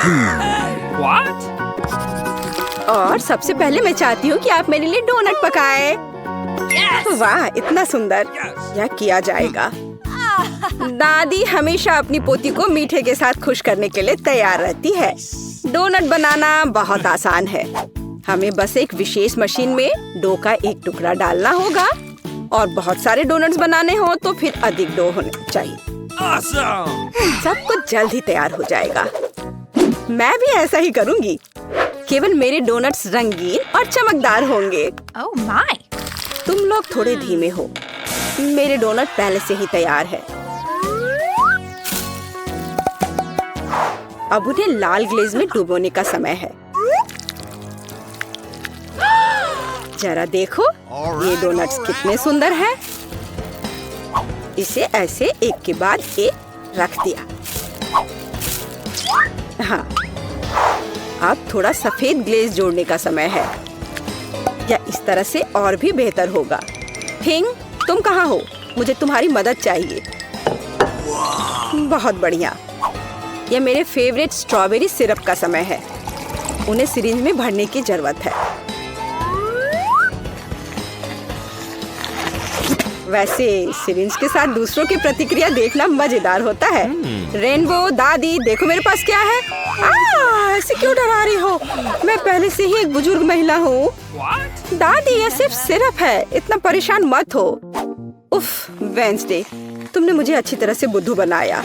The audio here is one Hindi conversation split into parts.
What? और सबसे पहले मैं चाहती हूँ कि आप मेरे लिए डोनट पकाएं। वाह, इतना सुंदर। यह किया जाएगा। दादी हमेशा अपनी पोती को मीठे के साथ खुश करने के लिए तैयार रहती है। डोनट बनाना बहुत आसान है। हमें बस एक विशेष मशीन में डो का एक टुकड़ा डालना होगा और बहुत सारे डोनट्स बनाने हो तो फिर अधिक डो होने चाहिए। Awesome! सब कुछ जल्द ही तैयार हो जाएगा। मैं भी ऐसा ही करूंगी। केवल मेरे डोनट्स रंगीन और चमकदार होंगे। Oh my! तुम लोग थोड़े धीमे हो। मेरे डोनट पहले से ही तैयार है। अब उन्हें लाल ग्लेज में डुबोने का समय है। जरा देखो, ये डोनट्स कितने सुंदर हैं। इसे ऐसे एक के बाद एक रख दिया। हाँ, अब थोड़ा सफेद ग्लेज जोड़ने का समय है। या इस तरह से और भी बेहतर होगा। हिंग, तुम कहाँ हो? मुझे तुम्हारी मदद चाहिए। बहुत बढ़िया। यह मेरे फेवरेट स्ट्रॉबेरी सिरप का समय है। उन्हें सिरिंज में भरने की जरूरत है। वैसे सिरिंज के साथ दूसरों की प्रतिक्रिया देखना मजेदार होता है। रेनबो, दादी, देखो मेरे पास क्या है। ऐसे क्यों डरा रही हो? मैं पहले से ही एक बुजुर्ग महिला हूँ। दादी, यह सिर्फ सिरप है, इतना परेशान मत हो। उफ, वेंसडे, तुमने मुझे अच्छी तरह से बुद्धू बनाया।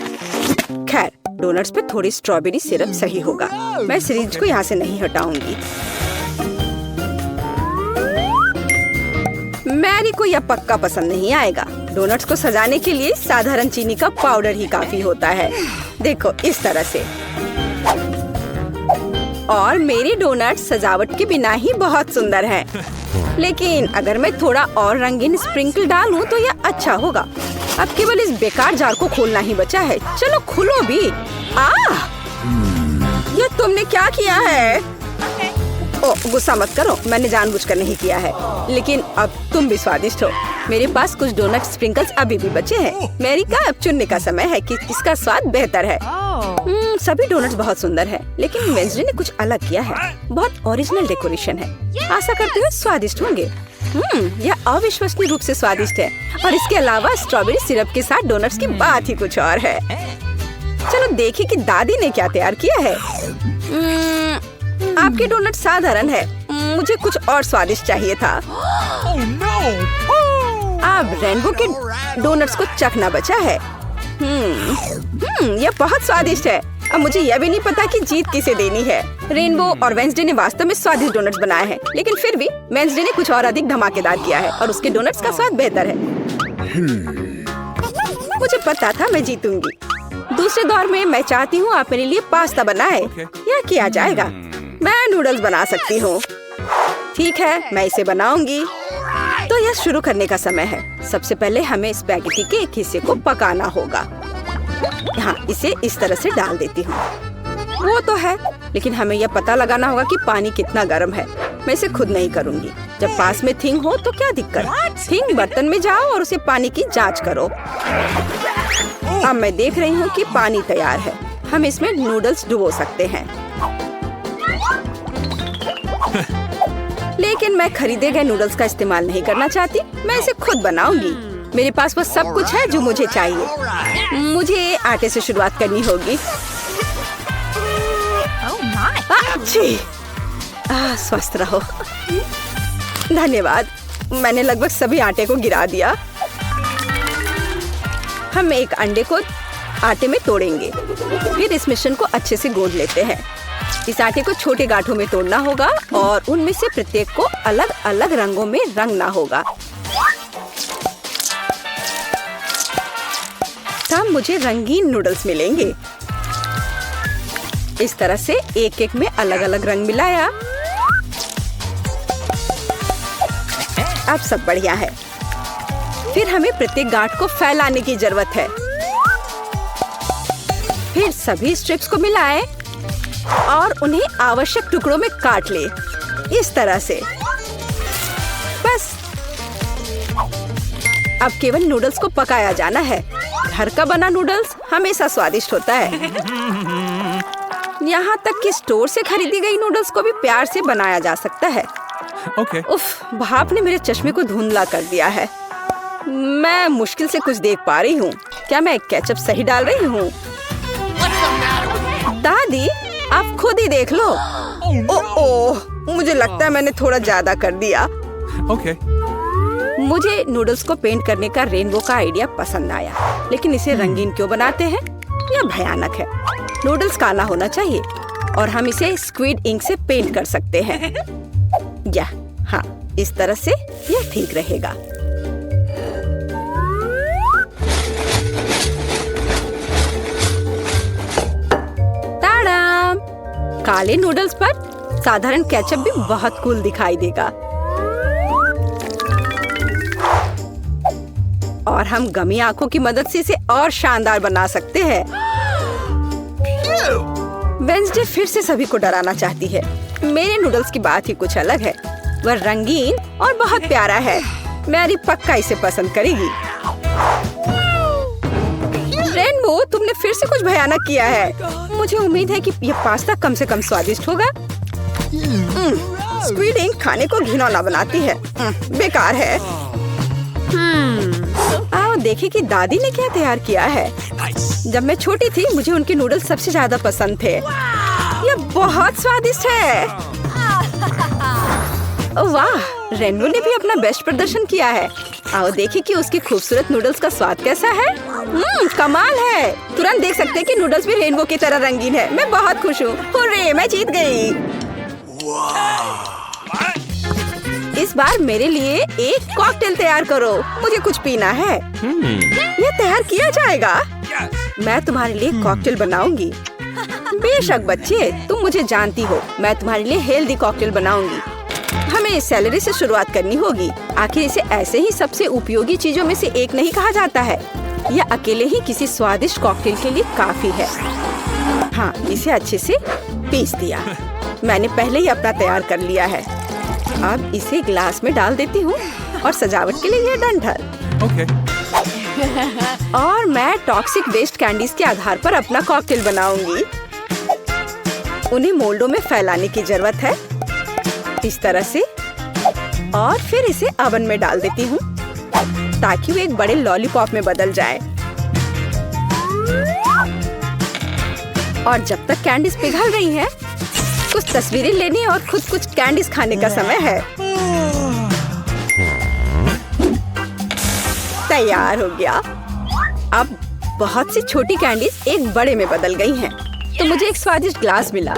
खैर, डोनट्स पे थोड़ी स्ट्रॉबेरी सिरप सही होगा। मैं सिरिंज को यहाँ से नहीं हटाऊंगी। मैरी को यह पक्का पसंद नहीं आएगा। डोनट्स को सजाने के लिए साधारण चीनी का पाउडर ही काफी होता है। देखो, इस तरह से। और मेरी डोनट्स सजावट के बिना ही बहुत सुंदर हैं। लेकिन अगर मैं थोड़ा और रंगीन स्प्रिंकल डालूं तो यह अच्छा होगा। अब केवल इस बेकार जार को खोलना ही बचा है। चलो खुलो भी। ये तुमने क्या किया है? ओह, गुस्सा मत करो, मैंने जानबूझकर नहीं किया है। लेकिन अब तुम भी स्वादिष्ट हो। मेरे पास कुछ डोनट स्प्रिंकल्स अभी भी बचे हैं। मैरी का अब चुनने का समय है कि इसका स्वाद बेहतर है। सभी डोनट्स बहुत सुंदर हैं, लेकिन वेंसडे ने कुछ अलग किया है। बहुत ओरिजिनल डेकोरेशन है। आशा करती हूँ स्वादिष्ट होंगे। यह अविश्वसनीय रूप से स्वादिष्ट है। और इसके अलावा स्ट्रॉबेरी सिरप के साथ डोनट्स की बात ही कुछ और है। चलो देखें कि दादी ने क्या तैयार किया है। आपके डोनट साधारण है। मुझे कुछ और स्वादिष्ट चाहिए था। अब रेनबो के डोनट्स को चखना बचा है। यह बहुत स्वादिष्ट है। अब मुझे यह भी नहीं पता कि जीत किसे देनी है। रेनबो और वेंसडे ने वास्तव में स्वादिष्ट डोनट्स बनाए हैं, लेकिन फिर भी वेंसडे ने कुछ और अधिक धमाकेदार किया है और उसके डोनट्स का स्वाद बेहतर है। मुझे पता था मैं जीतूंगी। दूसरे दौर में मैं चाहती हूँ आप मेरे लिए पास्ता बनाए। यह किया जाएगा। मैं नूडल्स बना सकती हूँ। ठीक है, मैं इसे बनाऊंगी। तो यह शुरू करने का समय है। सबसे पहले हमें स्पैगेटी के एक हिस्से को पकाना होगा। यहाँ इसे इस तरह से डाल देती हूँ। वो तो है, लेकिन हमें यह पता लगाना होगा कि पानी कितना गर्म है। मैं इसे खुद नहीं करूँगी। जब पास में थिंग हो तो क्या दिक्कत। थिंग बर्तन में जाओ और उसे पानी की जांच करो। अब मैं देख रही हूँ कि पानी तैयार है। हम इसमें नूडल्स डुबो सकते हैं। लेकिन मैं खरीदे गए नूडल्स का इस्तेमाल नहीं करना चाहती। मैं इसे खुद बनाऊंगी। मेरे पास वो सब कुछ है जो मुझे चाहिए। मुझे आटे से शुरुआत करनी होगी। स्वस्थ रहो। धन्यवाद। मैंने लगभग सभी आटे को गिरा दिया। हम एक अंडे को आटे में तोड़ेंगे। फिर इस मिश्रण को अच्छे से गूंद लेते हैं। इस आटे को छोटे गांठों में तोड़ना होगा और उनमें से प्रत्येक को अलग अलग रंगों में रंगना होगा। तब मुझे रंगीन नूडल्स मिलेंगे। इस तरह से एक एक में अलग अलग रंग मिलाया। अब सब बढ़िया है। फिर हमें प्रत्येक गांठ को फैलाने की जरूरत है। फिर सभी स्ट्रिप्स को मिलाएं और उन्हें आवश्यक टुकड़ों में काट ले। इस तरह से। बस अब केवल नूडल्स को पकाया जाना है। घर का बना नूडल्स हमेशा स्वादिष्ट होता है। यहाँ तक कि स्टोर से खरीदी गई नूडल्स को भी प्यार से बनाया जा सकता है। उफ, भाप ने मेरे चश्मे को धुंधला कर दिया है। मैं मुश्किल से कुछ देख पा रही हूँ। क्या मैं केचप सही डाल रही हूँ? दादी, आप खुद ही देख लो। ओह, मुझे लगता है मैंने थोड़ा ज्यादा कर दिया। मुझे नूडल्स को पेंट करने का रेनबो का आइडिया पसंद आया, लेकिन इसे रंगीन क्यों बनाते हैं? यह भयानक है। नूडल्स काला होना चाहिए और हम इसे स्क्विड इंक से पेंट कर सकते हैं। हाँ, इस तरह से यह ठीक रहेगा। ताड़ाम! काले नूडल्स पर साधारण केचप भी बहुत कूल दिखाई देगा। और हम गमी आंखों की मदद से इसे और शानदार बना सकते हैं। वेंसडे फिर से सभी को डराना चाहती है। मेरे नूडल्स की बात ही कुछ अलग है। वह रंगीन और बहुत प्यारा है। मैरी पक्का इसे पसंद करेगी। रेनबो, तुमने फिर से कुछ भयानक किया है। मुझे उम्मीद है कि यह पास्ता कम से कम स्वादिष्ट होगा। स्क्विड इंक खाने को घिनौना बनाती है। बेकार है। आओ देखें कि दादी ने क्या तैयार किया है। जब मैं छोटी थी मुझे उनके नूडल्स सबसे ज्यादा पसंद थे। यह बहुत स्वादिष्ट है। वाह, रेनबो ने भी अपना बेस्ट प्रदर्शन किया है। आओ देखें कि उसके खूबसूरत नूडल्स का स्वाद कैसा है। कमाल है। तुरंत देख सकते हैं कि नूडल्स भी रेनबो की तरह रंगीन है। मैं बहुत खुश हूँ। हुर्रे, मैं जीत गई। इस बार मेरे लिए एक कॉकटेल तैयार करो। मुझे कुछ पीना है। यह तैयार किया जाएगा। मैं तुम्हारे लिए कॉकटेल बनाऊंगी। बेशक बच्चे, तुम मुझे जानती हो। मैं तुम्हारे लिए हेल्दी कॉकटेल बनाऊंगी। हमें सैलरी से शुरुआत करनी होगी। आखिर इसे ऐसे ही सबसे उपयोगी चीजों में से एक नहीं कहा जाता है। यह अकेले ही किसी स्वादिष्ट कॉकटेल के लिए काफी है। हाँ, इसे अच्छे से पीस दिया। मैंने पहले ही अपना तैयार कर लिया है। अब इसे ग्लास में डाल देती हूँ और सजावट के लिए यह डंठल। और मैं टॉक्सिक वेस्ट कैंडीज के आधार पर अपना कॉकटेल बनाऊंगी। उन्हें मोल्डों में फैलाने की जरूरत है, इस तरह से। और फिर इसे ओवन में डाल देती हूँ ताकि वो एक बड़े लॉलीपॉप में बदल जाए। और जब तक कैंडीज पिघल रही हैं, कुछ तस्वीरें लेने और खुद कुछ कैंडीज खाने का समय है। तैयार हो गया। अब बहुत सी छोटी कैंडीज एक बड़े में बदल गई हैं, तो मुझे एक स्वादिष्ट ग्लास मिला।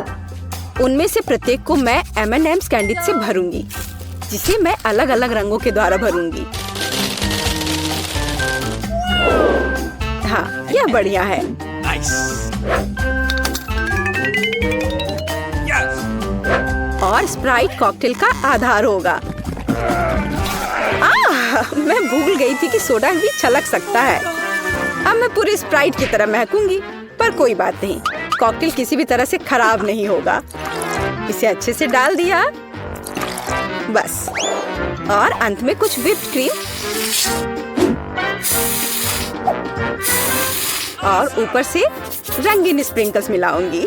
उनमें से प्रत्येक को मैं M&M's कैंडी से भरूंगी, जिसे मैं अलग अलग रंगों के द्वारा भरूंगी। हाँ, यह बढ़िया है। और स्प्राइट कॉकटेल का आधार होगा। मैं भूल गई थी कि सोडा भी छलक सकता है। अब मैं पूरी स्प्राइट की तरह महकूंगी, पर कोई बात नहीं। कॉकटेल किसी भी तरह से खराब नहीं होगा। इसे अच्छे से डाल दिया, बस। और अंत में कुछ व्हिप्ड क्रीम और ऊपर से रंगीन स्प्रिंकल्स मिलाऊंगी।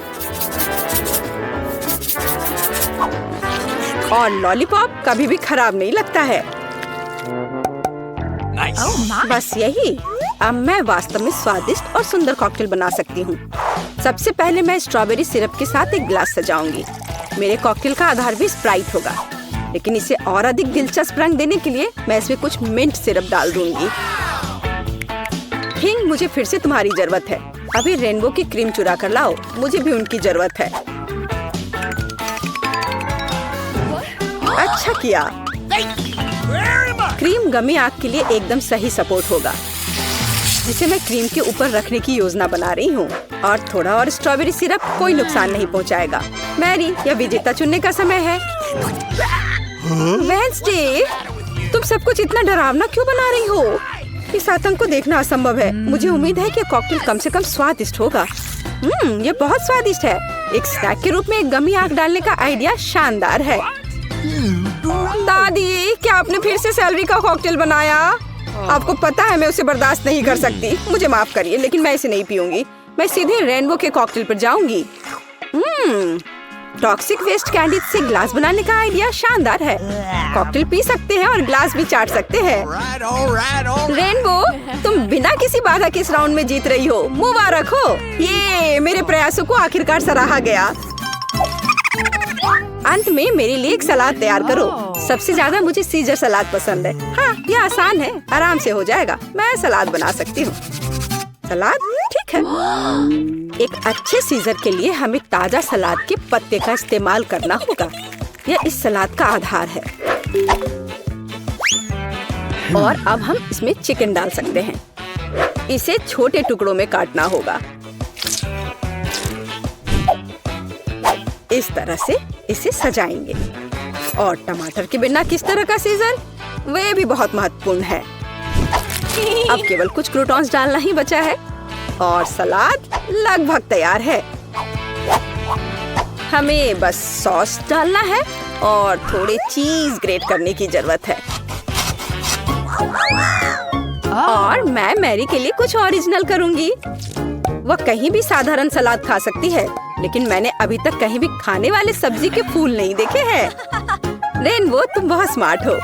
और लॉलीपॉप कभी भी खराब नहीं लगता है। बस यही। अब मैं वास्तव में स्वादिष्ट और सुंदर कॉकटेल बना सकती हूँ। सबसे पहले मैं स्ट्रॉबेरी सिरप के साथ एक ग्लास सजाऊंगी। मेरे कॉकटेल का आधार भी स्प्राइट होगा, लेकिन इसे और अधिक दिलचस्प रंग देने के लिए मैं इसमें कुछ मिंट सिरप डाल दूंगी। हिंग, मुझे फिर से तुम्हारी जरूरत है। अभी रेनबो की क्रीम चुरा कर लाओ, मुझे भी उनकी जरूरत है। अच्छा किया। क्रीम गमी आग के लिए एकदम सही सपोर्ट होगा, जिसे मैं क्रीम के ऊपर रखने की योजना बना रही हूँ। और थोड़ा और स्ट्रॉबेरी सिरप कोई नुकसान नहीं पहुँचाएगा। मैरी, यह विजेता चुनने का समय है। वेंसडे, तुम सब कुछ इतना डरावना क्यों बना रही हो? इस आतंक को देखना असंभव है। मुझे उम्मीद है कि कॉकटेल कम से कम स्वादिष्ट होगा। यह बहुत स्वादिष्ट है। एक स्नैक के रूप में एक गमी आग डालने का आइडिया शानदार है। दादी, क्या आपने फिर से सैलरी का कॉकटेल बनाया? आपको पता है मैं उसे बर्दाश्त नहीं कर सकती। मुझे माफ करिए, लेकिन मैं इसे नहीं पीऊंगी। मैं सीधे रेनबो के कॉकटेल पर जाऊंगी। टॉक्सिक वेस्ट कैंडी से ग्लास बनाने का आइडिया शानदार है। कॉकटेल पी सकते हैं और ग्लास भी चाट सकते हैं। रेनबो, तुम बिना किसी बाधा के इस राउंड में जीत रही हो। मुबारक हो। ये मेरे प्रयासों को आखिरकार सराहा गया। अंत में मेरे लिए एक सलाद तैयार करो। सबसे ज्यादा मुझे सीजर सलाद पसंद है। हाँ, ये आसान है, आराम से हो जाएगा। मैं सलाद बना सकती हूँ। सलाद ठीक है। एक अच्छे सीजर के लिए हमें ताजा सलाद के पत्ते का इस्तेमाल करना होगा। यह इस सलाद का आधार है। और अब हम इसमें चिकन डाल सकते हैं। इसे छोटे टुकड़ों में काटना होगा। इस तरह से इसे सजाएंगे। और टमाटर के बिना किस तरह का सीजर, वे भी बहुत महत्वपूर्ण है। अब केवल कुछ क्रूटॉन्स डालना ही बचा है और सलाद लगभग तैयार है। हमें बस सॉस डालना है और थोड़े चीज ग्रेट करने की जरूरत है। और मैं मैरी के लिए कुछ ओरिजिनल करूंगी। वह कहीं भी साधारण सलाद खा सकती है, लेकिन मैंने अभी तक कहीं भी खाने वाले सब्जी के फूल नहीं देखे हैं। रेनबो, तुम बहुत स्मार्ट हो।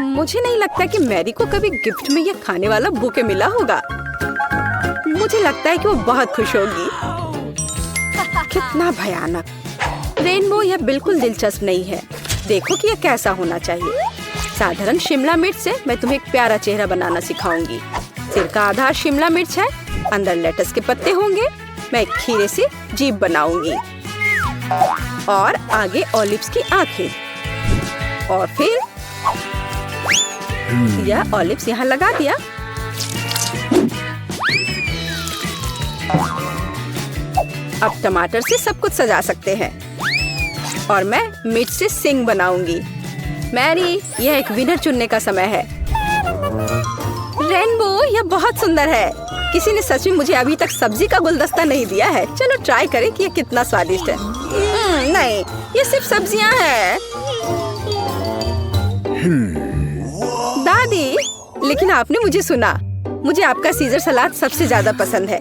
मुझे नहीं लगता कि मैरी को कभी गिफ्ट में यह खाने वाला बुके मिला होगा। मुझे लगता है कि वो बहुत खुश होगी। कितना भयानक। रेनबो, यह बिल्कुल दिलचस्प नहीं है। देखो कि यह कैसा होना चाहिए। साधारण शिमला मिर्च से मैं तुम्हें एक प्यारा चेहरा बनाना सिखाऊंगी। सिर का आधार शिमला मिर्च है, अंदर लेटस के पत्ते होंगे। मैं एक खीरे से जीभ बनाऊंगी और आगे ऑलिव्स की आंखें। और फिर यह ऑलिव्स यहाँ लगा दिया। अब टमाटर से सब कुछ सजा सकते हैं। और मैं मिर्च से सिंग बनाऊंगी। मैरी, यह एक विनर चुनने का समय है। रेनबो, यह बहुत सुंदर है। किसी ने सच में मुझे अभी तक सब्जी का गुलदस्ता नहीं दिया है। चलो ट्राई करें कि यह कितना स्वादिष्ट है। नहीं, ये सिर्फ सब्जियां हैं। दादी, लेकिन आपने मुझे सुना। मुझे आपका सीजर सलाद सबसे ज्यादा पसंद है।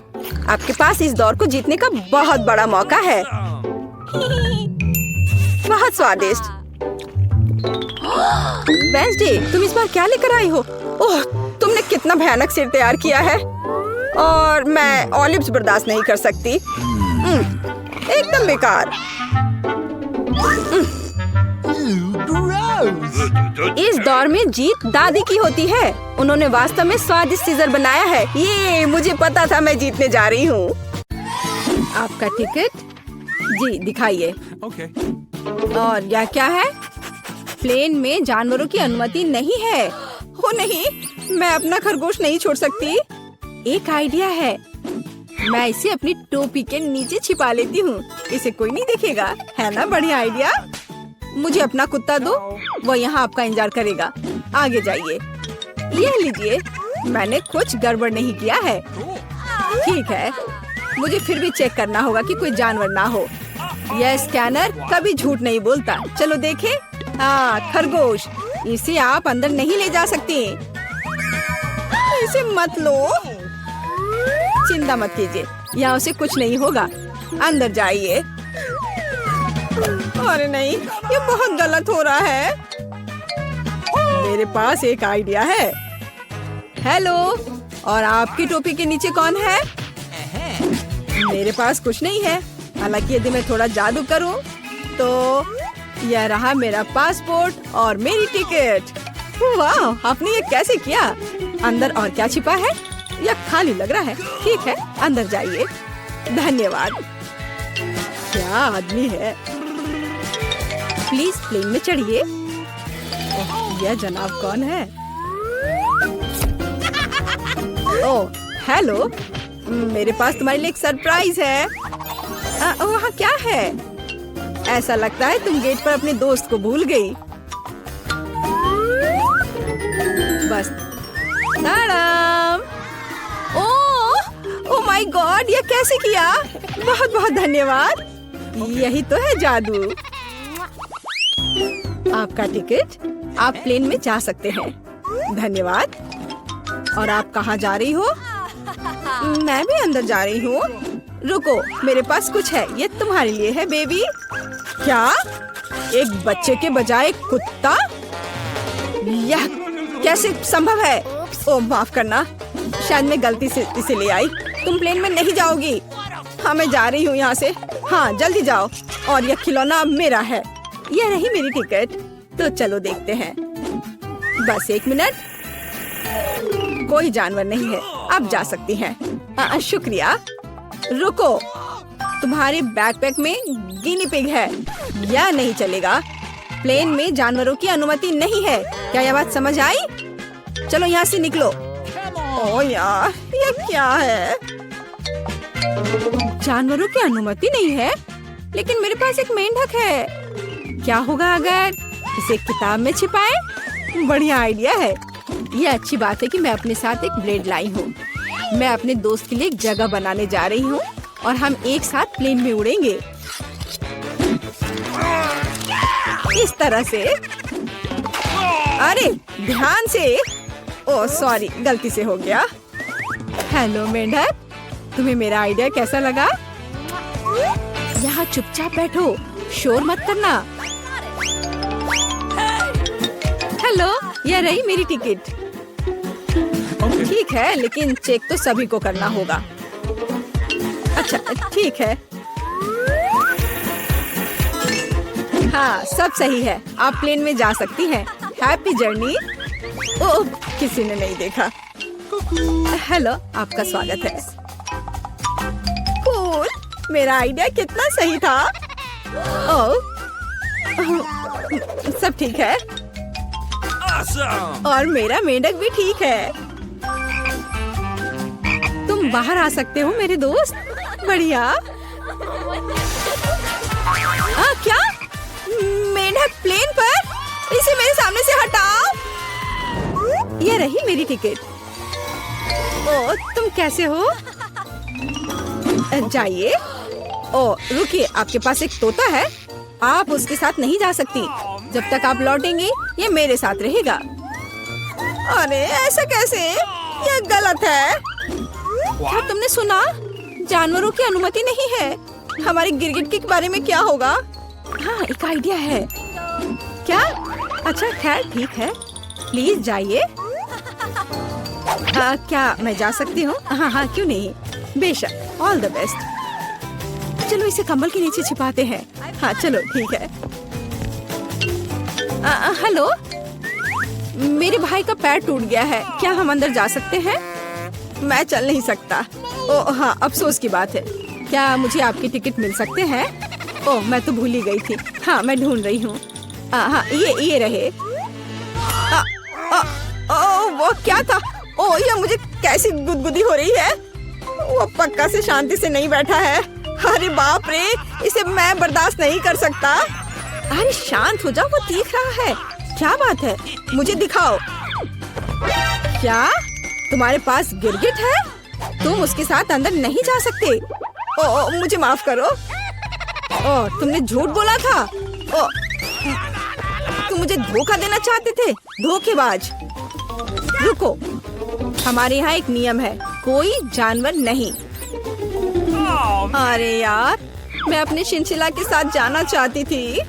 आपके पास इस दौर को जीतने का बहुत बड़ा मौका है। बहुत स्वादिष्ट। वेंसडे, तुम इस बार क्या लेकर आई हो? ओह, तुमने कितना भयानक सिर तैयार किया है। और मैं ऑलिव्स बर्दाश्त नहीं कर सकती। एकदम बेकार। इस दौर में जीत दादी की होती है। उन्होंने वास्तव में स्वादिष्ट सीजर बनाया है। ये मुझे पता था। मैं जीतने जा रही हूँ। आपका टिकट जी दिखाइए। और यह क्या है? प्लेन में जानवरों की अनुमति नहीं है। हो नहीं, मैं अपना खरगोश नहीं छोड़ सकती। एक आइडिया है। मैं इसे अपनी टोपी के नीचे छिपा लेती हूँ। इसे कोई नहीं देखेगा, है ना? बढ़िया आइडिया। मुझे अपना कुत्ता दो, वो यहाँ आपका इंतजार करेगा। आगे जाइए। ये लीजिए, मैंने कुछ गड़बड़ नहीं किया है। ठीक है, मुझे फिर भी चेक करना होगा कि कोई जानवर ना हो। यह स्कैनर कभी झूठ नहीं बोलता। चलो देखें। हाँ, खरगोश। इसे आप अंदर नहीं ले जा सकती। इसे मत लो। चिंता मत कीजिए, यहाँ उसे कुछ नहीं होगा। अंदर जाइए। अरे नहीं, ये बहुत गलत हो रहा है। मेरे पास एक आइडिया है। हेलो, और आपकी टोपी के नीचे कौन है? मेरे पास कुछ नहीं है। हालांकि यदि मैं थोड़ा जादू करूं, तो यह रहा मेरा पासपोर्ट और मेरी टिकट। वाह, आपने ये कैसे किया? अंदर और क्या छिपा है? यह खाली लग रहा है। ठीक है, अंदर जाइए। धन्यवाद। क्या आदमी है। प्लीज प्लेन में चढ़िए। यह जनाब कौन है? ओह, हेलो। मेरे पास तुम्हारे लिए एक सरप्राइज है। वहाँ क्या है? ऐसा लगता है तुम गेट पर अपने दोस्त को भूल गई। बस। ताड़ाम। ओह माय गॉड, ये कैसे किया? बहुत बहुत धन्यवाद। यही तो है जादू। आपका टिकट, आप प्लेन में जा सकते हैं। धन्यवाद। और आप कहाँ जा रही हो? मैं भी अंदर जा रही हूँ। रुको, मेरे पास कुछ है, ये तुम्हारे लिए है बेबी। क्या? एक बच्चे के बजाय कुत्ता? यह कैसे संभव है? ओह माफ करना, शायद मैं गलती से इसे ले आई। तुम प्लेन में नहीं जाओगी। हाँ मैं जा रही हूँ यहाँ से। हाँ जल्दी जाओ। और यह खिलौना अब मेरा है। यह रही मेरी टिकट। तो चलो देखते हैं। बस 1 मिनट। कोई जानवर नहीं है, अब जा सकती हैं। शुक्रिया। रुको, तुम्हारे बैकपैक में गिनी पिग है। यह नहीं चलेगा। प्लेन में जानवरों की अनुमति नहीं है। क्या यह बात समझ आई? चलो यहाँ से निकलो। ओह यार, ये क्या है? जानवरों की अनुमति नहीं है, लेकिन मेरे पास एक मेंढक है। क्या होगा अगर इसे किताब में छिपाएं? बढ़िया आइडिया है। ये अच्छी बात है कि मैं अपने साथ एक ब्लेड लाई हूँ। मैं अपने दोस्त के लिए एक जगह बनाने जा रही हूँ और हम एक साथ प्लेन में उड़ेंगे। इस तरह से। अरे ध्यान से। ओह सॉरी, गलती से हो गया। हेलो मेंढक, तुम्हें मेरा आइडिया कैसा लगा? यहाँ चुपचाप बैठो, शोर मत करना। हेलो, यह रही मेरी टिकट। ठीक है, लेकिन चेक तो सभी को करना होगा। अच्छा ठीक है। हाँ सब सही है, आप प्लेन में जा सकती हैं। Happy journey. ओह, किसी ने नहीं देखा। हेलो, आपका स्वागत है। कूल, मेरा आइडिया कितना सही था। ओह, सब ठीक है। और मेरा मेंढक भी ठीक है। तुम बाहर आ सकते हो मेरे दोस्त। बढ़िया। क्या? मेंढक प्लेन पर? इसे मेरे सामने से हटाओ। यह रही मेरी टिकट। ओह, तुम कैसे हो? जाइए। ओह रुकिए, आपके पास एक तोता है। आप उसके साथ नहीं जा सकती। जब तक आप लौटेंगे ये मेरे साथ रहेगा। अरे ऐसा कैसे? यह गलत है। क्या तुमने सुना? जानवरों की अनुमति नहीं है। हमारे गिरगिट के बारे में क्या होगा? हाँ एक आइडिया है। क्या? अच्छा खैर ठीक है, प्लीज जाइए। क्या मैं जा सकती हूँ? हाँ हाँ क्यों नहीं, बेशक। All the best. चलो इसे कंबल के नीचे छिपाते हैं। हाँ चलो ठीक है। हेलो, मेरे भाई का पैर टूट गया है। क्या हम अंदर जा सकते हैं? मैं चल नहीं सकता। ओह हाँ, अफसोस की बात है। क्या मुझे आपकी टिकट मिल सकते हैं? ओह मैं तो भूल ही गई थी। हाँ मैं ढूंढ रही हूँ। हाँ ये रहे। वो क्या था? ओह ये मुझे कैसी गुदगुदी हो रही है। वो पक्का से शांति से नहीं बैठा है। अरे बाप रे, इसे मैं बर्दाश्त नहीं कर सकता। अरे शांत हो जाओ, वो देख रहा है। क्या बात है? मुझे दिखाओ। क्या तुम्हारे पास गिरगिट है? तुम उसके साथ अंदर नहीं जा सकते। ओह मुझे माफ करो। ओह तुमने झूठ बोला था। ओह तुम मुझे धोखा देना चाहते थे, धोखेबाज। रुको, हमारे यहाँ एक नियम है, कोई जानवर नहीं। अरे यार, मैं अपने शिनशिला के साथ जाना चाहती थी।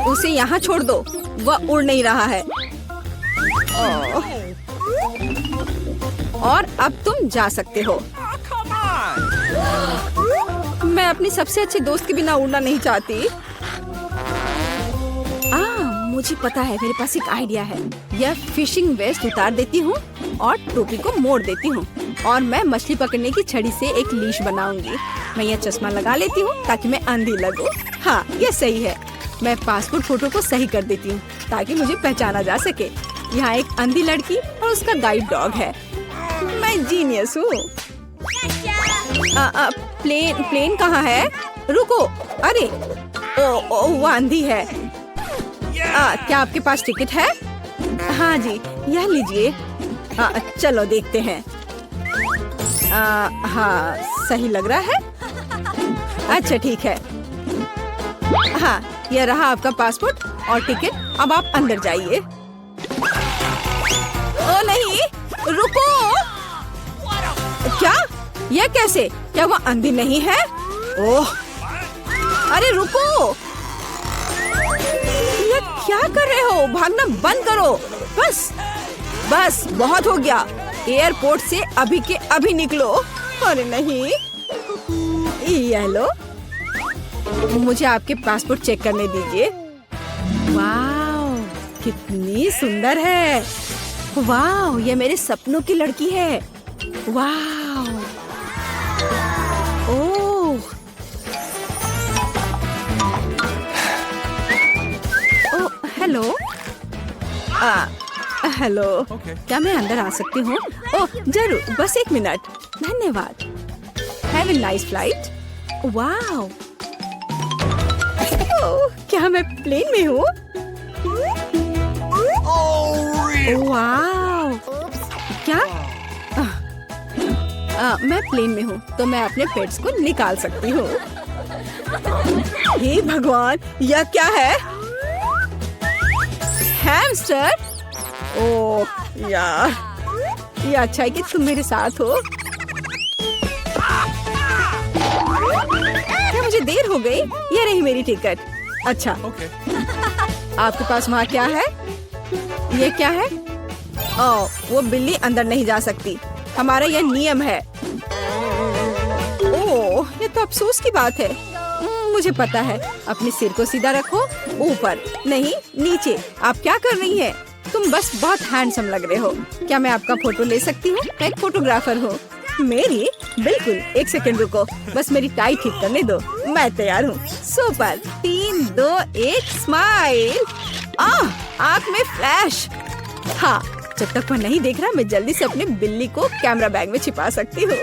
उसे यहाँ छोड़ दो, वह उड़ नहीं रहा है। और अब तुम जा सकते हो। मैं अपनी सबसे अच्छे दोस्त के बिना उड़ना नहीं चाहती। मुझे पता है, मेरे पास एक आइडिया है। यह फिशिंग वेस्ट उतार देती हूँ और टोपी को मोड़ देती हूँ और मैं मछली पकड़ने की छड़ी से एक लीश बनाऊंगी। मैं यह चश्मा लगा लेती हूँ ताकि मैं अंधी लगूं। हाँ यह सही है। मैं पासपोर्ट फोटो को सही कर देती हूँ ताकि मुझे पहचाना जा सके। यहाँ एक अंधी लड़की और उसका गाइड डॉग है। मैं जीनियस हूँ। प्लेन कहाँ है? रुको। अरे ओ वो अंधी है। क्या आपके पास टिकट है? हाँ जी, यह लीजिए। चलो देखते हैं। हाँ सही लग रहा है। अच्छा ठीक है। हाँ यह रहा आपका पासपोर्ट और टिकट। अब आप अंदर जाइए। ओ नहीं, रुको। क्या? यह कैसे? क्या वो अंधी नहीं है? ओह, अरे रुको! ये क्या कर रहे हो? भागना बंद करो। बस बस, बहुत हो गया। एयरपोर्ट से अभी के अभी निकलो। अरे नहीं, ये लो, मुझे आपके पासपोर्ट चेक करने दीजिए। वाह, कितनी सुंदर है। वाह, ये मेरे सपनों की लड़की है। वाह, ओह, ओह, हेलो। हेलो, क्या मैं अंदर आ सकती हूँ? ओह जरूर, बस 1 मिनट। धन्यवाद। Have a nice flight. वाह, क्या मैं प्लेन में हूँ? वाह, क्या? मैं प्लेन में हूँ तो मैं अपने पेट्स को निकाल सकती हूँ। हे भगवान, यह क्या है? हैमस्टर? ओह यार, ये अच्छा है कि तुम मेरे साथ हो। क्या मुझे देर हो गई? ये रही मेरी टिकट। अच्छा, आपके पास वहाँ क्या है? ये क्या है? ओह, वो बिल्ली अंदर नहीं जा सकती। हमारा यह नियम है। ओह, ये तो अफसोस की बात है। मुझे पता है। अपने सिर को सीधा रखो, ऊपर नहीं नीचे। आप क्या कर रही हैं? तुम बस बहुत हैंडसम लग रहे हो। क्या मैं आपका फोटो ले सकती हूँ? मैं एक फोटोग्राफर हूँ। मेरी? बिल्कुल, 1 सेकंड रुको, बस मेरी टाई ठीक करने दो। मैं तैयार हूँ। सुपर। 3, 2, 1, स्माइल। आँख में फ्लैश। हाँ, जब तक वह नहीं देख रहा, मैं जल्दी से अपने बिल्ली को कैमरा बैग में छिपा सकती हूँ।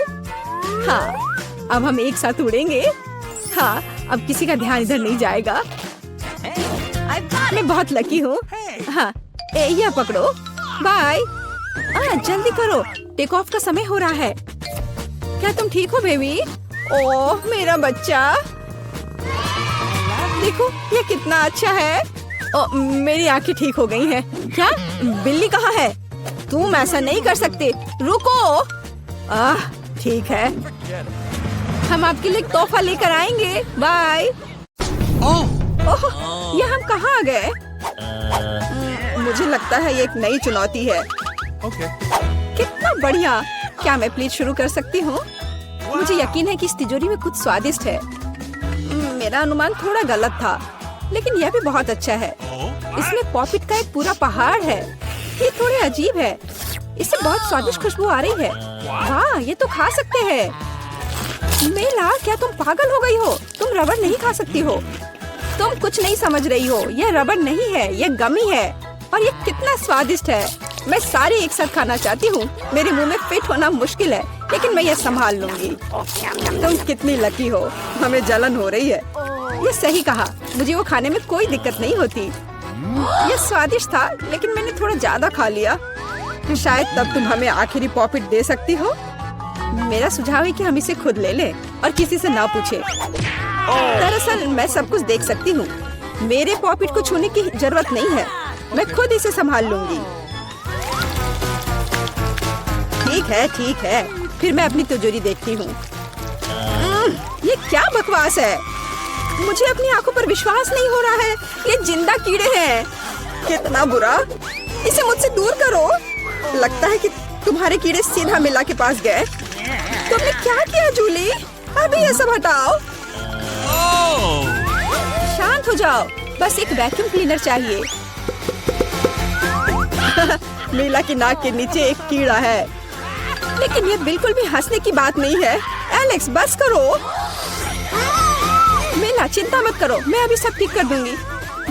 हाँ, अब हम एक साथ उड़ेंगे। हाँ, अब किसी का ध्यान इधर नहीं जाएगा। मैं बहुत लकी हूँ। हाँ, यह पकड़ो। बाय। जल्दी करो, टेक ऑफ का समय हो रहा है। क्या तुम ठीक हो बेबी? ओह मेरा बच्चा, देखो ये कितना अच्छा है। मेरी आंखें ठीक हो गई हैं। क्या? बिल्ली कहाँ है? तुम ऐसा नहीं कर सकते, रुको। ठीक है, हम आपके लिए एक तोहफा लेकर आएंगे। बाय। ओह, ये हम कहाँ आ गए? मुझे लगता है ये एक नई चुनौती है। कितना बढ़िया। क्या मैं प्लीज शुरू कर सकती हूँ? मुझे यकीन है कि इस तिजोरी में कुछ स्वादिष्ट है। मेरा अनुमान थोड़ा गलत था, लेकिन यह भी बहुत अच्छा है। इसमें पॉपिट का एक पूरा पहाड़ है। ये थोड़े अजीब है। इससे बहुत स्वादिष्ट खुशबू आ रही है। वाह, ये तो खा सकते हैं। मेला, क्या तुम पागल हो गई हो? तुम रबड़ नहीं खा सकती हो। तुम कुछ नहीं समझ रही हो। यह रबड़ नहीं है, यह गमी है। और ये कितना स्वादिष्ट है। मैं सारी एक साथ खाना चाहती हूँ। मेरे मुंह में फिट होना मुश्किल है, लेकिन मैं ये संभाल लूंगी। तुम कितनी लकी हो। हमें जलन हो रही है। ये सही कहा, मुझे वो खाने में कोई दिक्कत नहीं होती। ये स्वादिष्ट था, लेकिन मैंने थोड़ा ज्यादा खा लिया। शायद तब तुम हमें आखिरी पॉपिट दे सकती हो। मेरा सुझाव है कि हम इसे खुद ले लें और किसी से ना पूछे। दरअसल मैं सब कुछ देख सकती हूँ। मेरे पॉपिट को छूने की जरूरत नहीं है। मैं खुद इसे संभाल लूंगी। ठीक है, फिर मैं अपनी तिजोरी देखती हूँ। ये क्या बकवास है? मुझे अपनी आंखों पर विश्वास नहीं हो रहा है। ये जिंदा कीड़े हैं। कितना बुरा। इसे मुझसे दूर करो। लगता है कि तुम्हारे कीड़े सीधा मिला के पास गए। तुमने क्या किया जूली? अभी ये सब हटाओ। शांत हो जाओ, बस एक वैक्यूम क्लीनर चाहिए। मीला की नाक के नीचे एक कीड़ा है, लेकिन ये बिल्कुल भी हंसने की बात नहीं है। एलेक्स, बस करो। मीला, चिंता मत करो, मैं अभी सब ठीक कर दूंगी।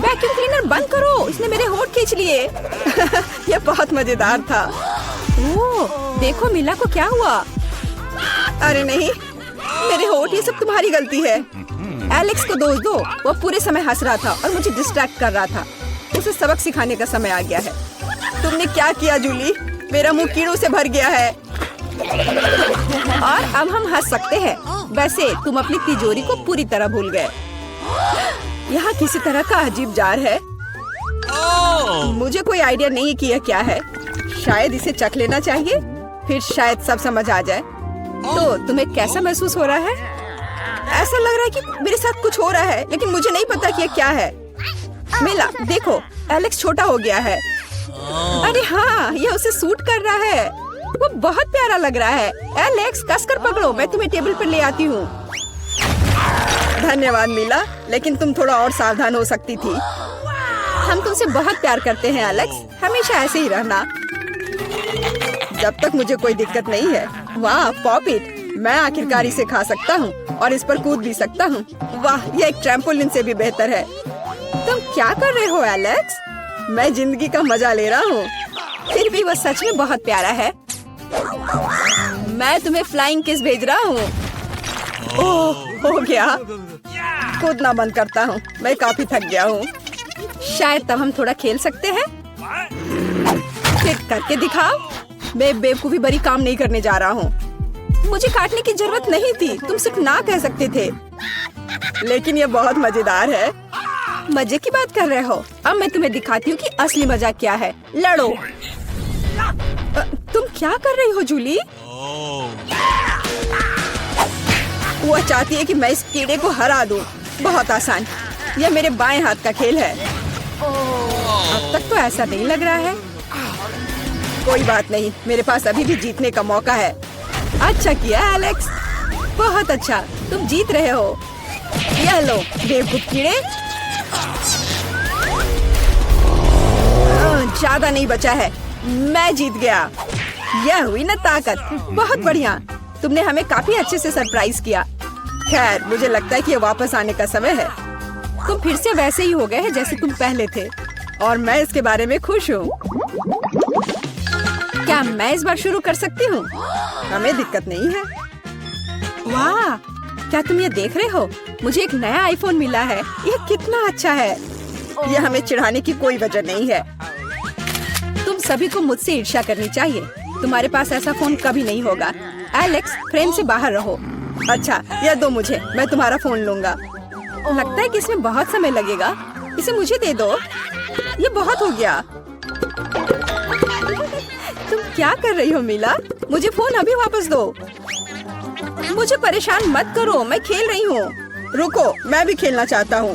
वैक्यूम क्लीनर बंद करो, इसने मेरे होंठ खींच लिए। यह बहुत मजेदार था। ओह, देखो मीला को क्या हुआ। अरे नहीं, मेरे होंठ, ये सब तुम्हारी गलती है। एलेक्स को दोष दो। वो पूरे समय हंस रहा था और मुझे डिस्ट्रैक्ट कर रहा था। उसे सबक सिखाने का समय आ गया है। तुमने क्या किया जूली? मेरा मुंह कीड़ों से भर गया है। और अब हम हंस सकते हैं। वैसे तुम अपनी तिजोरी को पूरी तरह भूल गए। यहाँ किसी तरह का अजीब जार है। मुझे कोई आइडिया नहीं कि यह क्या है। शायद इसे चख लेना चाहिए, फिर शायद सब समझ आ जाए। तो तुम्हें कैसा महसूस हो रहा है? ऐसा लग रहा है कि मेरे साथ कुछ हो रहा है, लेकिन मुझे नहीं पता कि ये क्या है। मिला, देखो, एलेक्स छोटा हो गया है। अरे हाँ, ये उसे सूट कर रहा है। वो बहुत प्यारा लग रहा है। एलेक्स, कसकर पकड़ो, मैं तुम्हें टेबल पर ले आती हूँ। धन्यवाद मिला, लेकिन तुम थोड़ा और सावधान हो सकती थी। हम तुमसे बहुत प्यार करते हैं एलेक्स, हमेशा ऐसे ही रहना, जब तक मुझे कोई दिक्कत नहीं है। वाह पॉपिट, मैं आखिरकार इसे खा सकता हूँ और इस पर कूद भी सकता हूँ। वाह, यह एक ट्रैम्पोलिन से भी बेहतर है। तुम क्या कर रहे हो एलेक्स? मैं जिंदगी का मजा ले रहा हूँ। फिर भी वह सच में बहुत प्यारा है। मैं तुम्हें फ्लाइंग किस भेज रहा हूँ। ओह, हो गया। कूदना बंद करता हूँ, मैं काफी थक गया हूँ। शायद तब हम थोड़ा खेल सकते हैं। फिर करके दिखाओ। मैं बेवकूफी भरी काम नहीं करने जा रहा हूँ। मुझे काटने की जरूरत नहीं थी, तुम सिर्फ ना कह सकते थे। लेकिन ये बहुत मजेदार है। मजे की बात कर रहे हो? अब मैं तुम्हें दिखाती हूँ कि असली मजा क्या है। लड़ो। तुम क्या कर रही हो जूली? वो चाहती है कि मैं इस कीड़े को हरा दूं। बहुत आसान। यह मेरे बाएं हाथ का खेल है। अब तक तो ऐसा नहीं लग रहा है। कोई बात नहीं, मेरे पास अभी भी जीतने का मौका है। अच्छा किया एलेक्स, बहुत अच्छा, तुम जीत रहे हो। यह लो बेवकूफ कीड़े। ज्यादा नहीं बचा है, मैं जीत गया। यह हुई ना ताकत। बहुत बढ़िया, तुमने हमें काफी अच्छे से सरप्राइज किया। खैर, मुझे लगता है कि ये वापस आने का समय है। तुम फिर से वैसे ही हो गए हैं जैसे तुम पहले थे, और मैं इसके बारे में खुश हूँ। क्या मैं इस बार शुरू कर सकती हूँ? हमें दिक्कत नहीं है। वाह, क्या तुम ये देख रहे हो? मुझे एक नया आईफोन मिला है। यह कितना अच्छा है। यह हमें चिढ़ाने की कोई वजह नहीं है। तुम सभी को मुझसे ईर्ष्या करनी चाहिए। तुम्हारे पास ऐसा फोन कभी नहीं होगा। एलेक्स, फ्रेम से बाहर रहो। अच्छा, यह दो मुझे, मैं तुम्हारा फोन लूंगा। लगता है कि इसमें बहुत समय लगेगा। इसे मुझे दे दो। ये बहुत हो गया। तुम क्या कर रही हो मिला? मुझे फोन अभी वापस दो। मुझे परेशान मत करो, मैं खेल रही हूँ। रुको, मैं भी खेलना चाहता हूँ।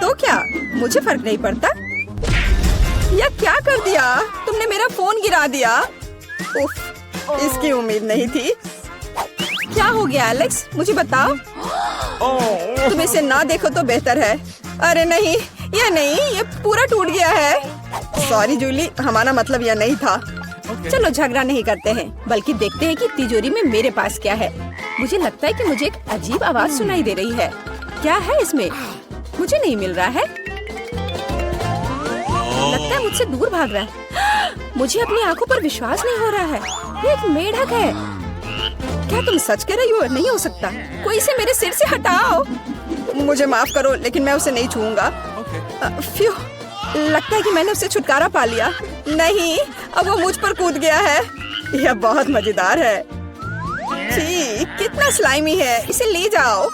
तो क्या, मुझे फर्क नहीं पड़ता। यह क्या कर दिया? तुमने मेरा फोन गिरा दिया। उफ, इसकी उम्मीद नहीं थी। क्या हो गया एलेक्स, मुझे बताओ। तुम इसे ना देखो तो बेहतर है। अरे नहीं, यह नहीं, ये पूरा टूट गया है। सॉरी जूली, हमारा मतलब यह नहीं था। चलो झगड़ा नहीं करते हैं, बल्कि देखते हैं कि तिजोरी में मेरे पास क्या है। मुझे लगता है कि मुझे एक अजीब आवाज सुनाई दे रही है। क्या है इसमें? मुझे नहीं मिल रहा है। लगता है मुझसे दूर भाग रहा है। मुझे अपनी आंखों पर विश्वास नहीं हो रहा है। ये एक मेढक है। क्या तुम सच कह रही हो? नहीं हो सकता। कोई इसे मेरे सिर से हटाओ। मुझे माफ करो, लेकिन मैं उसे नहीं छूऊंगा। फ्यू, लगता है कि मैंने उससे छुटकारा पा लिया। नहीं, अब वो मुझ पर कूद गया है। यह बहुत मजेदार है। छी, कितना स्लाइमी है। इसे ले जाओ।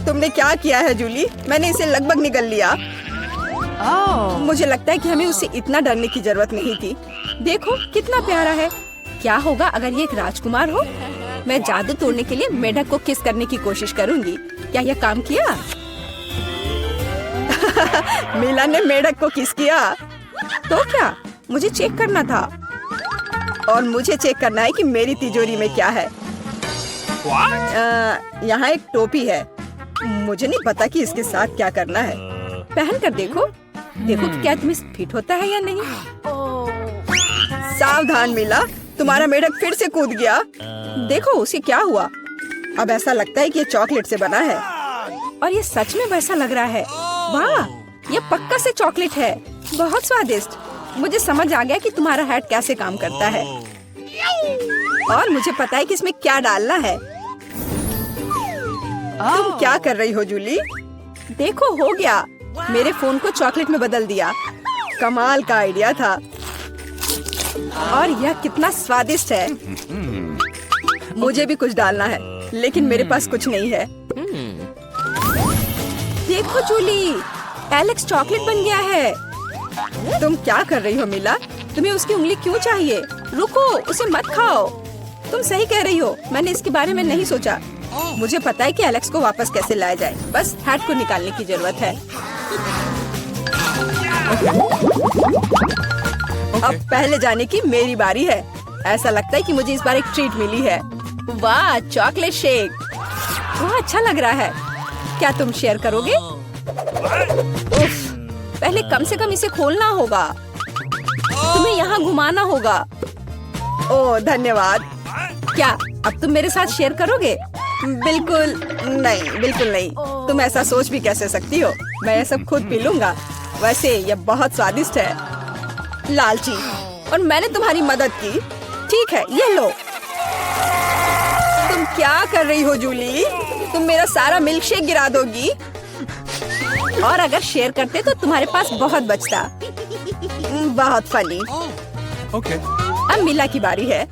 तुमने क्या किया है जूली? मैंने इसे लगभग निगल लिया। मुझे लगता है कि हमें उससे इतना डरने की जरूरत नहीं थी। देखो कितना प्यारा है। क्या होगा अगर ये एक राजकुमार हो? मैं जादू तोड़ने के लिए मेढक को किस करने की कोशिश करूंगी। क्या यह काम किया? मिला ने मेढक को किस किया। तो क्या, मुझे चेक करना था। और मुझे चेक करना है कि मेरी तिजोरी में क्या है। यहाँ एक टोपी है। मुझे नहीं पता कि इसके साथ क्या करना है। पहन कर देखो, देखो कि क्या तुम्हें फिट होता है या नहीं। सावधान मिला, तुम्हारा मेढक फिर से कूद गया। देखो उसे क्या हुआ। अब ऐसा लगता है कि ये चॉकलेट से बना है, और ये सच में वैसा लग रहा है। वाह, ये पक्का से चॉकलेट है। बहुत स्वादिष्ट। मुझे समझ आ गया कि तुम्हारा हैट कैसे काम करता है, और मुझे पता है कि इसमें क्या डालना है। तुम क्या कर रही हो जूली? देखो, हो गया। मेरे फोन को चॉकलेट में बदल दिया। कमाल का आइडिया था। और यह कितना स्वादिष्ट है। मुझे भी कुछ डालना है, लेकिन मेरे पास कुछ नहीं है। देखो जूली, एलेक्स चॉकलेट बन गया है। तुम क्या कर रही हो मिला? तुम्हें उसकी उंगली क्यों चाहिए? रुको, उसे मत खाओ। तुम सही कह रही हो, मैंने इसके बारे में नहीं सोचा। मुझे पता है कि एलेक्स को वापस कैसे लाया जाए, बस हैट को निकालने की जरूरत है। अब पहले जाने की मेरी बारी है। ऐसा लगता है कि मुझे इस बार एक ट्रीट मिली है। वाह, चॉकलेट शेक, वाह अच्छा लग रहा है। क्या तुम शेयर करोगे? उफ, पहले कम से कम इसे खोलना होगा। तुम्हें यहाँ घुमाना होगा। ओह धन्यवाद। क्या अब तुम मेरे साथ शेयर करोगे? बिल्कुल नहीं, बिल्कुल नहीं। तुम ऐसा सोच भी कैसे सकती हो? मैं ये सब खुद पी लूंगा। वैसे ये बहुत स्वादिष्ट है। लालची, और मैंने तुम्हारी मदद की। ठीक है, ये लो। तुम क्या कर रही हो जूली? तुम मेरा सारा मिल्क शेक गिरा दोगी। और अगर शेयर करते तो तुम्हारे पास बहुत बचता। बहुत फनी। अब मिला की बारी है।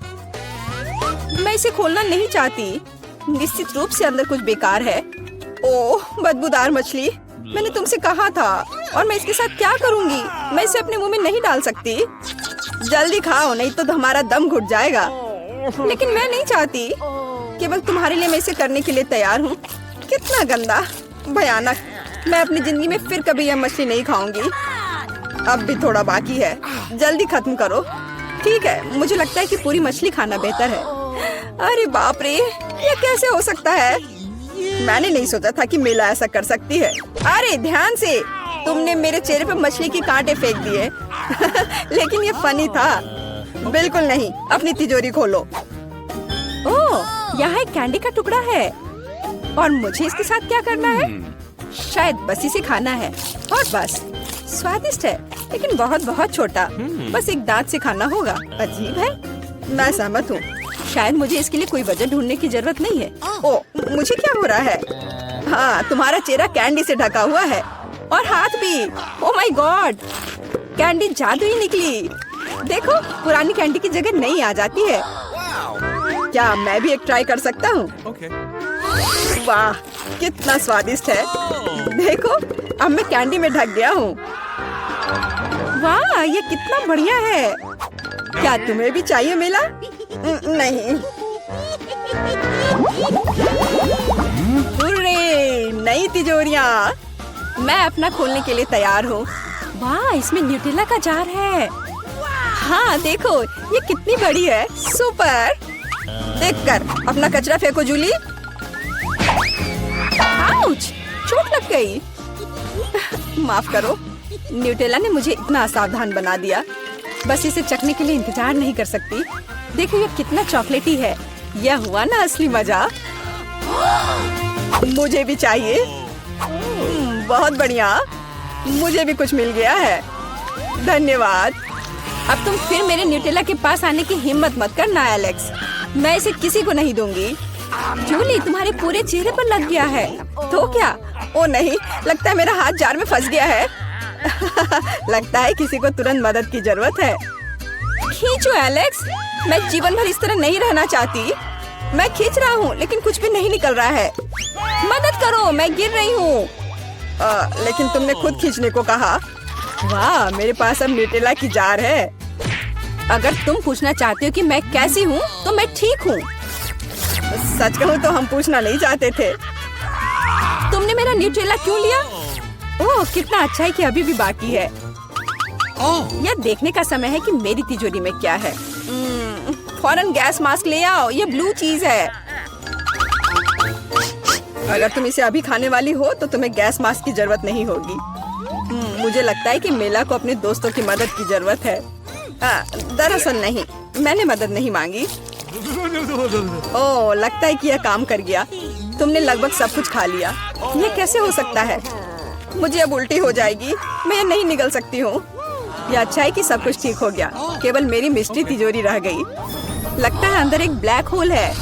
मैं इसे खोलना नहीं चाहती। निश्चित रूप से अंदर कुछ बेकार है। ओह, बदबूदार मछली। मैंने तुमसे कहा था। और मैं इसके साथ क्या करूंगी? मैं इसे अपने मुंह में नहीं डाल सकती। जल्दी खाओ, नहीं तो हमारा दम घुट जाएगा। लेकिन मैं नहीं चाहती। केवल तुम्हारे लिए मैं इसे करने के लिए तैयार हूँ। कितना गंदा, भयानक। मैं अपनी जिंदगी में फिर कभी यह मछली नहीं खाऊंगी। अब भी थोड़ा बाकी है, जल्दी खत्म करो। ठीक है, मुझे लगता है कि पूरी मछली खाना बेहतर है। अरे बाप रे, ये कैसे हो सकता है? मैंने नहीं सोचा था कि मेला ऐसा कर सकती है। अरे ध्यान से, तुमने मेरे चेहरे पे मछली के कांटे फेंक दिए। लेकिन ये फनी था। बिल्कुल नहीं, अपनी तिजोरी खोलो। ओह, यहाँ एक कैंडी का टुकड़ा है। और मुझे इसके साथ क्या करना है? शायद बस इसे खाना है। और बस, स्वादिष्ट है, लेकिन बहुत बहुत छोटा। बस एक दांत से खाना होगा। अजीब है। मैं सहमत हूँ। शायद मुझे इसके लिए कोई वजह ढूंढने की जरूरत नहीं है। ओह, मुझे क्या हो रहा है? हाँ, तुम्हारा चेहरा कैंडी से ढका हुआ है। और हाथ भी। ओह माय गॉड, कैंडी जादुई निकली। देखो, पुरानी कैंडी की जगह नई आ जाती है। क्या मैं भी एक ट्राई कर सकता हूँ? वाह, कितना स्वादिष्ट है। देखो, अब मैं कैंडी में ढक गया हूँ। वाह, ये कितना बढ़िया है। क्या तुम्हें भी चाहिए मिला? नहीं। हुर्रे, नई तिजोरियाँ। मैं अपना खोलने के लिए तैयार हूँ। वाह, इसमें न्यूटेला का जार है। हाँ देखो, ये कितनी बड़ी है। सुपर। देखकर अपना कचरा फेंको जूली। आउच, चोट लग गई। माफ करो, न्यूटेला ने मुझे इतना असावधान बना दिया। बस इसे चखने के लिए इंतजार नहीं कर सकती। देखो, ये कितना चॉकलेटी है। यह हुआ ना असली मजा। मुझे भी चाहिए। बहुत बढ़िया, मुझे भी कुछ मिल गया है। धन्यवाद। अब तुम फिर मेरे न्यूटेला के पास आने की हिम्मत मत करना एलेक्स। मैं इसे किसी को नहीं दूंगी। जूली, तुम्हारे पूरे चेहरे पर लग गया है। तो क्या? ओ नहीं, लगता है मेरा हाथ जार में फंस गया है। लगता है किसी को तुरंत मदद की जरूरत है। खींचो एलेक्स, मैं जीवन भर इस तरह नहीं रहना चाहती। मैं खींच रहा हूँ, लेकिन कुछ भी नहीं निकल रहा है। मदद करो, मैं गिर रही हूँ। लेकिन तुमने खुद खींचने को कहा। वाह, मेरे पास अब न्यूटेला की जार है। अगर तुम पूछना चाहते हो कि मैं कैसी हूँ, तो मैं ठीक हूँ। सच कहूँ तो हम पूछना नहीं चाहते थे। तुमने मेरा न्यूटेला क्यों लिया? ओह, कितना अच्छा है कि अभी भी बाकी है। यह देखने का समय है कि मेरी तिजोरी में क्या है। फौरन गैस मास्क ले आओ, ये ब्लू चीज है। अगर तुम इसे अभी खाने वाली हो तो तुम्हें गैस मास्क की जरूरत नहीं होगी। मुझे लगता है कि मेला को अपने दोस्तों की मदद की जरूरत है। दरअसल नहीं, मैंने मदद नहीं मांगी। ओह, लगता है कि यह काम कर गया। तुमने लगभग सब कुछ खा लिया। यह कैसे हो सकता है? मुझे अब उल्टी हो जाएगी। मैं ये नहीं निगल सकती हूँ। यह अच्छा है कि सब कुछ ठीक हो गया। केवल मेरी मिस्ट्री तिजोरी रह गई। लगता है अंदर एक ब्लैक होल है।